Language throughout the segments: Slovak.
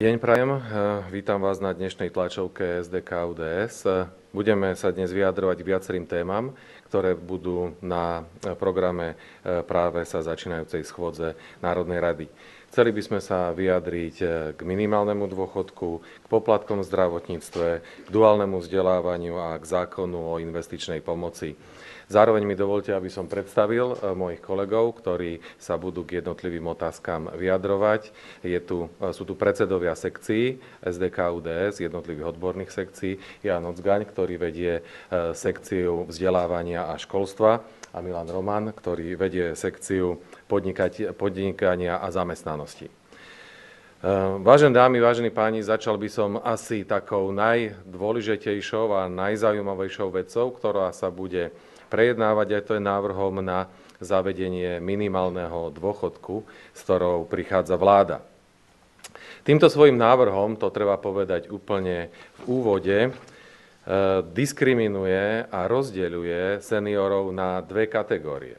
Deň prajem, vítam vás na dnešnej tlačovke SDK UDS. Budeme sa dnes vyjadrovať k viacerým témam, ktoré budú na programe práve sa začínajúcej schôdze Národnej rady. Chceli by sme sa vyjadriť k minimálnemu dôchodku, k poplatkom v zdravotníctve, k duálnemu vzdelávaniu a k zákonu o investičnej pomoci. Zároveň mi dovolte, aby som predstavil mojich kolegov, ktorí sa budú k jednotlivým otázkam vyjadrovať. Sú tu predsedovia sekcií SDK UDS, jednotlivých odborných sekcií, Ján Ocgaň, ktorý vedie sekciu vzdelávania a školstva, a Milan Roman, ktorý vedie sekciu podnikania a zamestnanosti. Vážené dámy, vážení páni, začal by som asi takou najdôležitejšou a najzaujímavejšou vecou, ktorá sa bude prejednávať, aj to je návrhom na zavedenie minimálneho dôchodku, s ktorou prichádza vláda. Týmto svojím návrhom, to treba povedať úplne v úvode, diskriminuje a rozdeľuje seniorov na dve kategórie.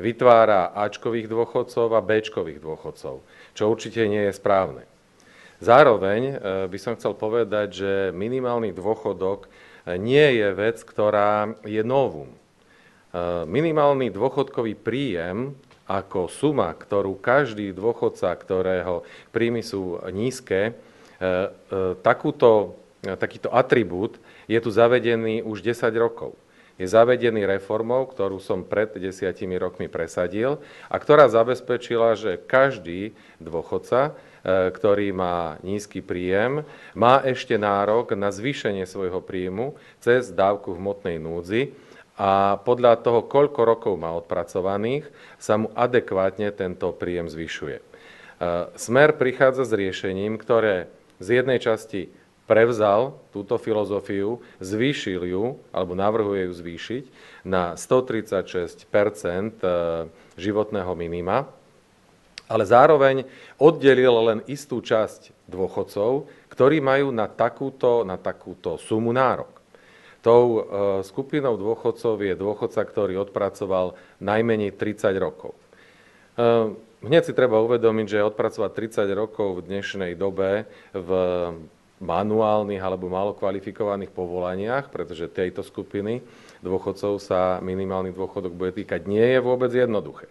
Vytvára Ačkových dôchodcov a Bčkových dôchodcov, čo určite nie je správne. Zároveň by som chcel povedať, že minimálny dôchodok nie je vec, ktorá je novum. Minimálny dôchodkový príjem ako suma, ktorú každý dôchodca, ktorého príjmy sú nízke, takýto atribút je tu zavedený už 10 rokov. Je zavedený reformou, ktorú som pred 10 rokmi presadil a ktorá zabezpečila, že každý dôchodca, ktorý má nízky príjem, má ešte nárok na zvýšenie svojho príjmu cez dávku v hmotnej núdzi a podľa toho, koľko rokov má odpracovaných, sa mu adekvátne tento príjem zvyšuje. Smer prichádza s riešením, ktoré z jednej časti prevzal túto filozofiu, zvýšil ju, alebo navrhuje ju zvýšiť na 136 % životného minima, ale zároveň oddelil len istú časť dôchodcov, ktorí majú na takúto sumu nárok. Tou skupinou dôchodcov je dôchodca, ktorý odpracoval najmenej 30 rokov. Hneď si treba uvedomiť, že odpracovať 30 rokov v dnešnej dobe v manuálnych alebo málo kvalifikovaných povolaniach, pretože tejto skupiny dôchodcov sa minimálny dôchodok bude týkať, nie je vôbec jednoduché.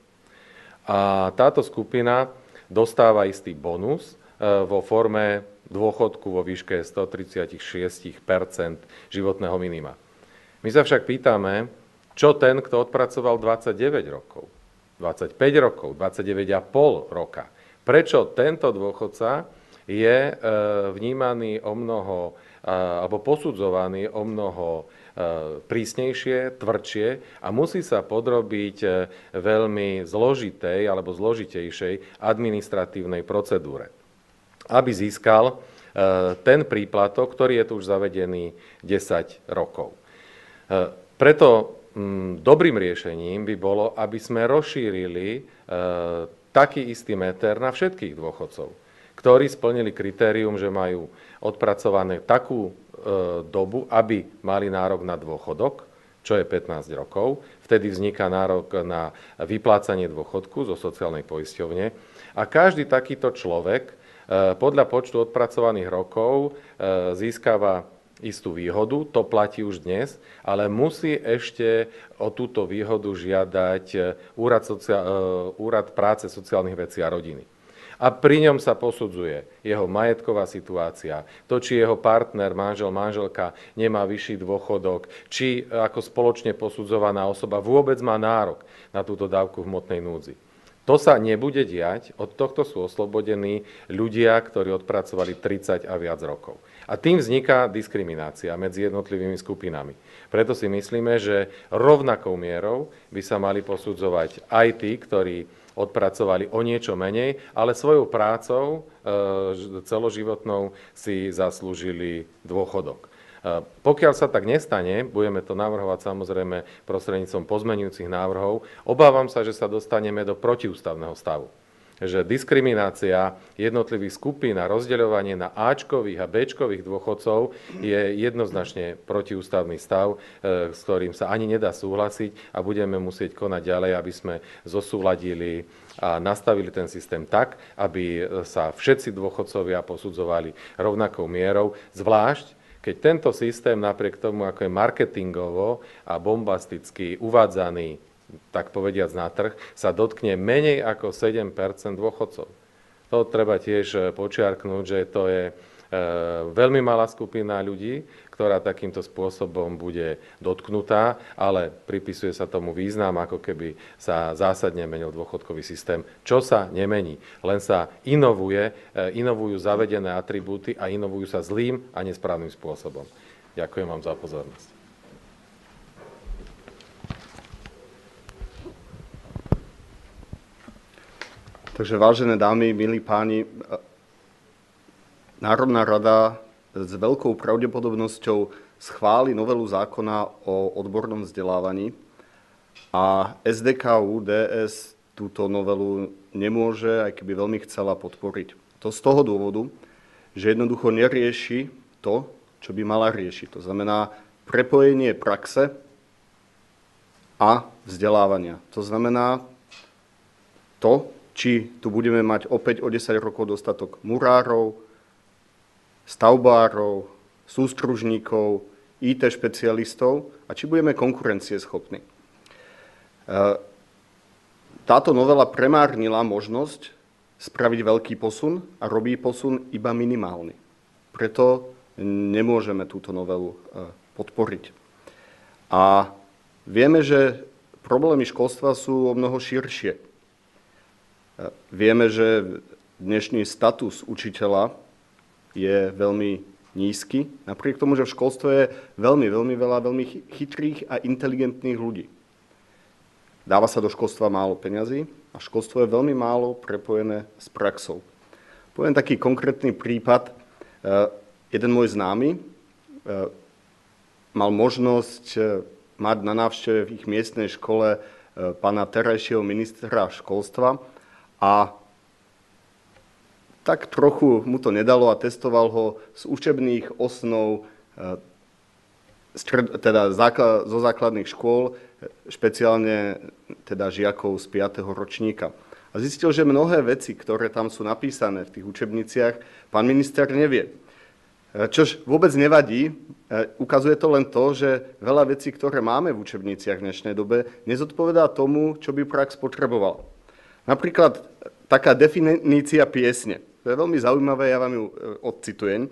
A táto skupina dostáva istý bonus vo forme dôchodku vo výške 136 % životného minima. My sa však pýtame, čo ten, kto odpracoval 29 rokov, 25 rokov, 29,5 roka. Prečo tento dôchodca je vnímaný alebo posudzovaný o mnoho prísnejšie, tvrdšie a musí sa podrobiť veľmi zložitej alebo zložitejšej administratívnej procedúre, aby získal ten príplatok, ktorý je tu už zavedený 10 rokov. Preto dobrým riešením by bolo, aby sme rozšírili taký istý meter na všetkých dôchodcov, ktorí splnili kritérium, že majú odpracované takú dobu, aby mali nárok na dôchodok, čo je 15 rokov. Vtedy vzniká nárok na vyplácanie dôchodku zo sociálnej poisťovne. A každý takýto človek podľa počtu odpracovaných rokov získava istú výhodu, to platí už dnes, ale musí ešte o túto výhodu žiadať Úrad práce, sociálnych vecí a rodiny. A pri ňom sa posudzuje jeho majetková situácia, to, či jeho partner, manžel, manželka nemá vyšší dôchodok, či ako spoločne posudzovaná osoba vôbec má nárok na túto dávku v hmotnej núdzi. To sa nebude diať, od tohto sú oslobodení ľudia, ktorí odpracovali 30 a viac rokov. A tým vzniká diskriminácia medzi jednotlivými skupinami. Preto si myslíme, že rovnakou mierou by sa mali posudzovať aj tí, ktorí odpracovali o niečo menej, ale svojou prácou celoživotnou si zaslúžili dôchodok. Pokiaľ sa tak nestane, budeme to navrhovať samozrejme prostredníctvom pozmeňujúcich návrhov, obávam sa, že sa dostaneme do protiústavného stavu. že diskriminácia jednotlivých skupín a rozdeľovanie na Ačkových a Bčkových dôchodcov je jednoznačne protiústavný stav, s ktorým sa ani nedá súhlasiť a budeme musieť konať ďalej, aby sme zosúladili a nastavili ten systém tak, aby sa všetci dôchodcovia posudzovali rovnakou mierou, zvlášť keď tento systém napriek tomu, ako je marketingovo a bombasticky uvádzaný, tak povediac na trh, sa dotkne menej ako 7% dôchodcov. To treba tiež počiarknúť, že to je veľmi malá skupina ľudí, ktorá takýmto spôsobom bude dotknutá, ale pripisuje sa tomu význam, ako keby sa zásadne menil dôchodkový systém, čo sa nemení. Len sa inovujú zavedené atribúty a inovujú sa zlým a nesprávnym spôsobom. Ďakujem vám za pozornosť. Takže vážené dámy, milí páni, Národná rada s veľkou pravdepodobnosťou schváli novelu zákona o odbornom vzdelávaní a SDKU DS túto novelu nemôže, aj keby veľmi chcela, podporiť. To z toho dôvodu, že jednoducho nerieši to, čo by mala riešiť. To znamená prepojenie praxe a vzdelávania. To znamená to, či tu budeme mať opäť o 10 rokov dostatok murárov, stavbárov, sústružníkov, IT špecialistov a či budeme konkurencieschopní. Táto novela premárnila možnosť spraviť veľký posun a robí posun iba minimálny. Preto nemôžeme túto novelu podporiť. A vieme, že problémy školstva sú o mnoho širšie. Vieme, že dnešný status učiteľa je veľmi nízky, napriek tomu, že v školstve je veľmi veľa veľmi chytrých a inteligentných ľudí. Dáva sa do školstva málo peňazí a školstvo je veľmi málo prepojené s praxou. Poviem taký konkrétny prípad. Jeden môj známy mal možnosť mať na návšteve v ich miestnej škole pána terajšieho ministra školstva a tak trochu mu to nedalo a testoval ho z učebných osnov zo základných škôl, špeciálne teda žiakov z 5. ročníka. A zistil, že mnohé veci, ktoré tam sú napísané v tých učebniciach, pán minister nevie. Čož vôbec nevadí, ukazuje to len to, že veľa vecí, ktoré máme v učebniciach v dnešnej dobe, nezodpovedá tomu, čo by prax potrebovala. Napríklad taká definícia piesne. To je veľmi zaujímavé, ja vám ju odcitujem.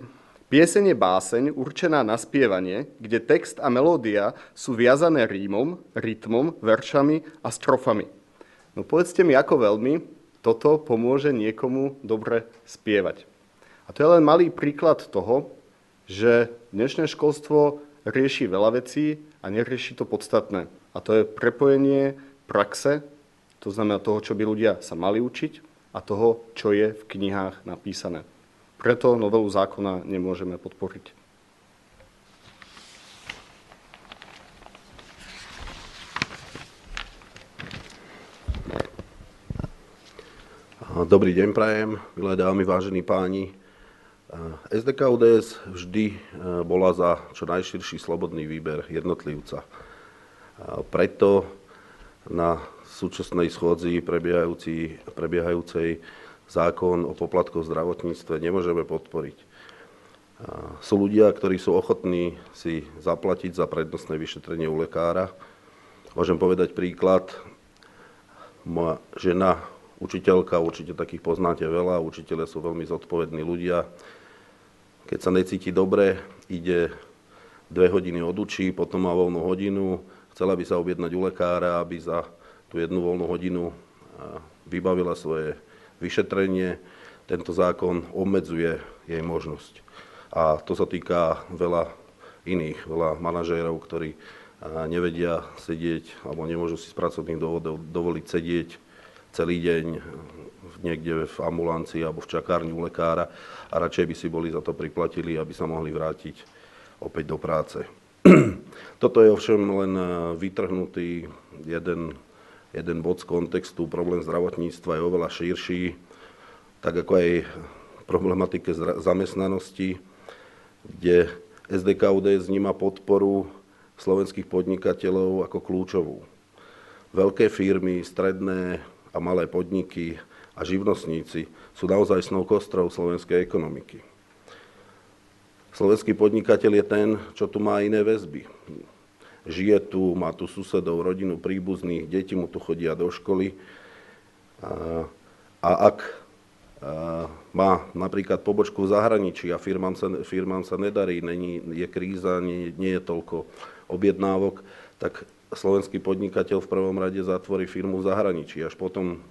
Pieseň je báseň určená na spievanie, kde text a melódia sú viazané rytmom, veršami a strofami. No povedzte mi, ako veľmi toto pomôže niekomu dobre spievať. A to je len malý príklad toho, že dnešné školstvo rieši veľa vecí a nerieši to podstatné. A to je prepojenie praxe, to znamená toho, čo by ľudia sa mali učiť, a toho, čo je v knihách napísané. Preto novelu zákona nemôžeme podporiť. Dobrý deň prajem, milé dámy, vážení páni. SDK ODS vždy bola za čo najširší slobodný výber jednotlivca. Preto na súčasnej schôdzi prebiehajúcej zákon o poplatkoch v zdravotníctve nemôžeme podporiť. Sú ľudia, ktorí sú ochotní si zaplatiť za prednostné vyšetrenie u lekára. Môžem povedať príklad. Moja žena, učiteľka, určite takých poznáte veľa, učitelia sú veľmi zodpovední ľudia. Keď sa necíti dobre, ide 2 hodiny odučí, potom má voľnú hodinu, chcela by sa objednať u lekára, aby za tú 1 voľnú hodinu vybavila svoje vyšetrenie. Tento zákon obmedzuje jej možnosť. A to sa týka veľa manažérov, ktorí nevedia sedieť alebo nemôžu si z pracovných dôvodov dovoliť sedieť celý deň niekde v ambulancii alebo v čakárni u lekára a radšej by si boli za to priplatili, aby sa mohli vrátiť opäť do práce. Toto je ovšem len vytrhnutý jeden jeden bod z kontextu. Problém zdravotníctva je oveľa širší, tak ako aj problematike zamestnanosti, kde SDK UDS vníma podporu slovenských podnikateľov ako kľúčovú. Veľké firmy, stredné a malé podniky a živnostníci sú naozaj snou kostrou slovenskej ekonomiky. Slovenský podnikateľ je ten, čo tu má iné väzby. Žije tu, má tu susedov, rodinu, príbuzných, deti mu tu chodia do školy. A ak má napríklad pobočku v zahraničí a firmám sa nedarí, je kríza, nie je toľko objednávok, tak slovenský podnikateľ v prvom rade zatvorí firmu v zahraničí, až potom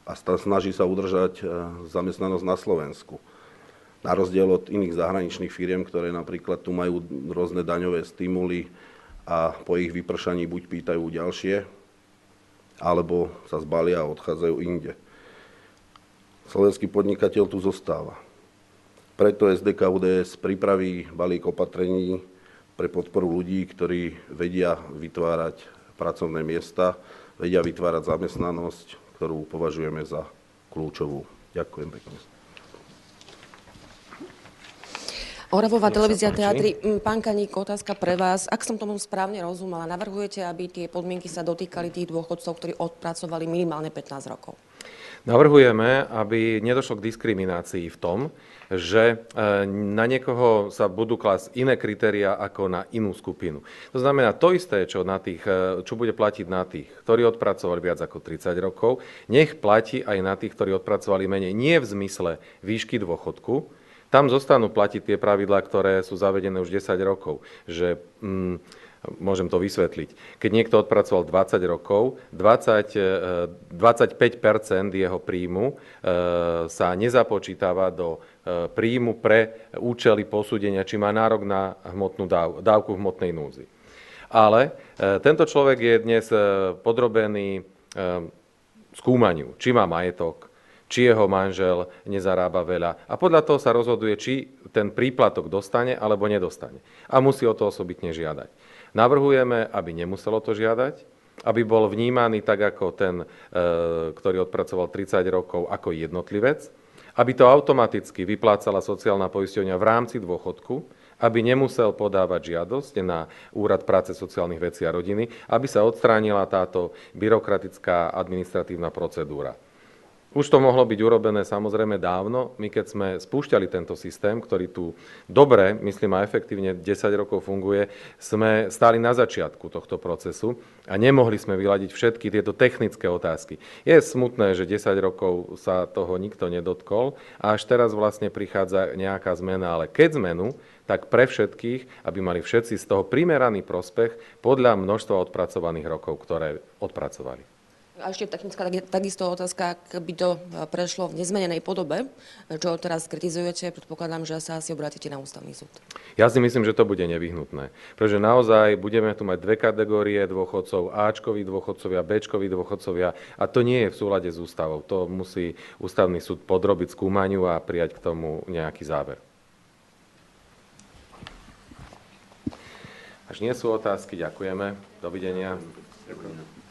a snaží sa udržať zamestnanosť na Slovensku. Na rozdiel od iných zahraničných firiem, ktoré napríklad tu majú rôzne daňové stimuly a po ich vypršaní buď pýtajú ďalšie, alebo sa zbalia a odchádzajú inde. Slovenský podnikateľ tu zostáva. Preto SDK UDS pripraví balík opatrení pre podporu ľudí, ktorí vedia vytvárať pracovné miesta, vedia vytvárať zamestnanosť, ktorú považujeme za kľúčovú. Ďakujem pekne. Oravová televízia Teatry. Pán Kaník, otázka pre vás. Ak som tomu správne rozumela, navrhujete, aby tie podmienky sa dotýkali tých dôchodcov, ktorí odpracovali minimálne 15 rokov? Navrhujeme, aby nedošlo k diskriminácii v tom, že na niekoho sa budú klásť iné kritériá ako na inú skupinu. To znamená, to isté, čo bude platiť na tých, ktorí odpracovali viac ako 30 rokov, nech platí aj na tých, ktorí odpracovali menej. Nie v zmysle výšky dôchodku. Tam zostanú platiť tie pravidlá, ktoré sú zavedené už 10 rokov. Že, môžem to vysvetliť. Keď niekto odpracoval 20 rokov, 25% jeho príjmu sa nezapočítava do príjmu pre účely posúdenia, či má nárok na hmotnú dávku v hmotnej núdzi. Ale tento človek je dnes podrobený skúmaniu, či má majetok, či jeho manžel nezarába veľa. A podľa toho sa rozhoduje, či ten príplatok dostane alebo nedostane. A musí o to osobitne žiadať. Navrhujeme, aby nemuselo to žiadať, aby bol vnímaný tak ako ten, ktorý odpracoval 30 rokov, ako jednotlivec, aby to automaticky vyplácala sociálna poisťovňa v rámci dôchodku, aby nemusel podávať žiadosť na Úrad práce, sociálnych vecí a rodiny, aby sa odstránila táto byrokratická administratívna procedúra. Už to mohlo byť urobené samozrejme dávno. My keď sme spúšťali tento systém, ktorý tu dobre, myslím a efektívne 10 rokov funguje, sme stáli na začiatku tohto procesu a nemohli sme vyladiť všetky tieto technické otázky. Je smutné, že 10 rokov sa toho nikto nedotkol a až teraz vlastne prichádza nejaká zmena, ale keď zmenu, tak pre všetkých, aby mali všetci z toho primeraný prospech podľa množstva odpracovaných rokov, ktoré odpracovali. A ešte technická takisto otázka, ak by to prešlo v nezmenenej podobe, čo teraz kritizujete, predpokladám, že sa asi obrátite na ústavný súd. Ja si myslím, že to bude nevyhnutné, pretože naozaj budeme tu mať dve kategórie dôchodcov, Ačkoví dôchodcovia, Bčkoví dôchodcovia a to nie je v súlade s ústavou. To musí ústavný súd podrobiť skúmaniu a prijať k tomu nejaký záver. Až nie sú otázky, ďakujeme. Dovidenia. Ďakujem.